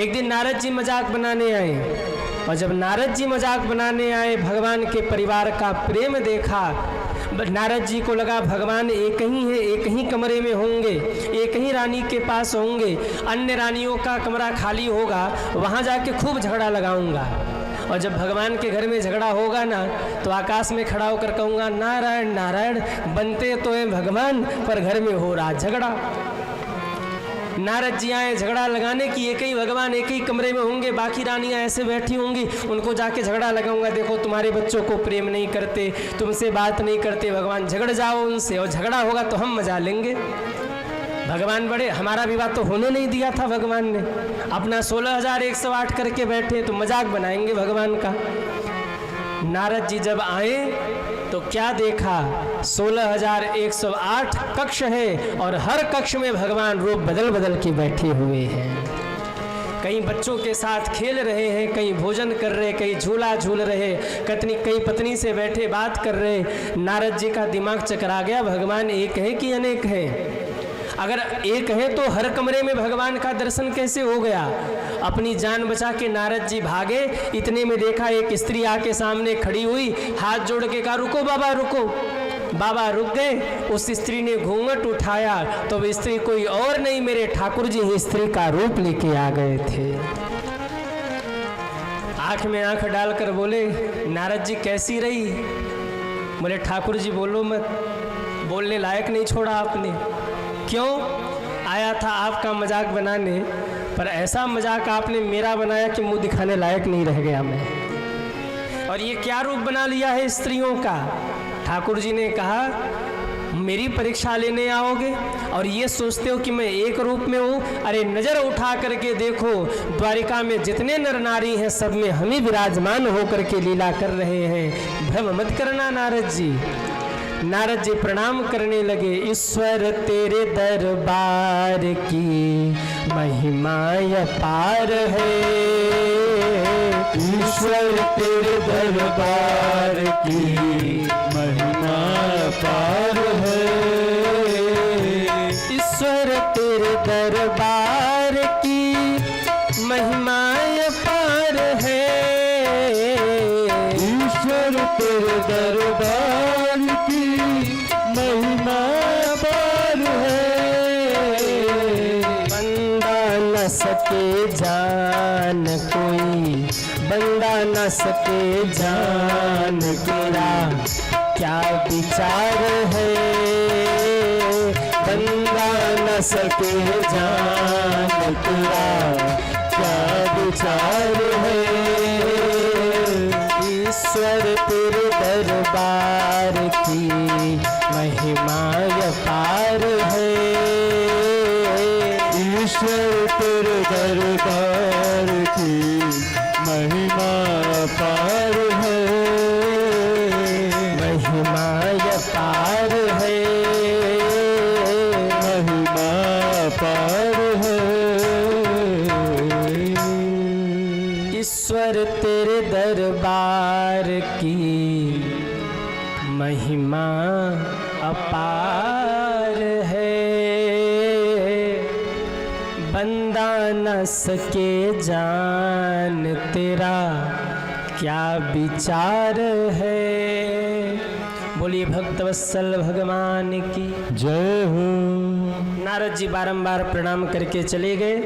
एक दिन नारद जी मजाक बनाने आए, और जब नारद जी मजाक बनाने आए, भगवान के परिवार का प्रेम देखा। नारद जी को लगा भगवान एक ही है, एक ही कमरे में होंगे, एक ही रानी के पास होंगे, अन्य रानियों का कमरा खाली होगा, वहाँ जाके खूब झगड़ा लगाऊंगा। और जब भगवान के घर में झगड़ा होगा ना, तो आकाश में खड़ा होकर कहूँगा नारायण नारायण, बनते तो है भगवान पर घर में हो रहा झगड़ा। नारद जी आए झगड़ा लगाने की, एक ही भगवान एक ही कमरे में होंगे, बाकी रानियां ऐसे बैठी होंगी, उनको जाके झगड़ा लगाऊंगा, देखो तुम्हारे बच्चों को प्रेम नहीं करते, तुमसे बात नहीं करते, भगवान झगड़ जाओ उनसे, और झगड़ा होगा तो हम मजा लेंगे। भगवान बड़े, हमारा विवाह तो होने नहीं दिया था भगवान ने, अपना 16,108 करके बैठे, तो मजाक बनाएंगे भगवान का। नारद जी जब आए तो क्या देखा, 16,108 कक्ष है, और हर कक्ष में भगवान रूप बदल बदल के बैठे हुए हैं। कई बच्चों के साथ खेल रहे हैं, कई भोजन कर रहे, कई झूला झूल रहे, कई पत्नी से बैठे बात कर रहे। नारद जी का दिमाग चकरा गया, भगवान एक है कि अनेक है? अगर एक है तो हर कमरे में भगवान का दर्शन कैसे हो गया? अपनी जान बचा के नारद जी भागे, इतने में देखा एक स्त्री आके सामने खड़ी हुई, हाथ जोड़ के कहा रुको बाबा रुको। बाबा रुक गए। उस स्त्री ने घूंघट उठाया तो वह स्त्री कोई और नहीं, मेरे ठाकुर जी ही स्त्री का रूप लेके आ गए थे। आंख में आंख डालकर बोले नारद जी कैसी रही? बोले ठाकुर जी बोलो मत, बोलने लायक नहीं छोड़ा आपने। क्यों? आया था आपका मजाक बनाने, पर ऐसा मजाक आपने मेरा बनाया कि मुंह दिखाने लायक नहीं रह गया मैं। और ये क्या रूप बना लिया है स्त्रियों का? ठाकुर जी ने कहा मेरी परीक्षा लेने आओगे और ये सोचते हो कि मैं एक रूप में हूँ? अरे नज़र उठा करके देखो, द्वारिका में जितने नर नारी हैं सब में हम ही विराजमान होकर के लीला कर रहे हैं। भ्रम मत करना नारद जी। नारद जी प्रणाम करने लगे। ईश्वर तेरे दरबार की महिमा अपार है, ईश्वर तेरे दरबार की महिमा अपार है, ईश्वर तेरे दरबार की महिमा अपार है, ईश्वर तेरे दरबार की महिमा अपार है। बंदा न सके जान कोई, बंदा न सके जान तेरा क्या विचार है, बंदा न सके जान तेरा क्या विचार है। ईश्वर तेरे दरबार की महिमा अपार है, ईश्वर तेरे दरबार की महिमा अपार है, महिमा अपार है, महिमा अपार है। ईश्वर तेरे दरबार की महिमा अपार है, बंदा न सके जान तेरा क्या विचार है। बोलिए भक्तवत्सल भगवान की जय हो। नारद जी बारंबार प्रणाम करके चले गए।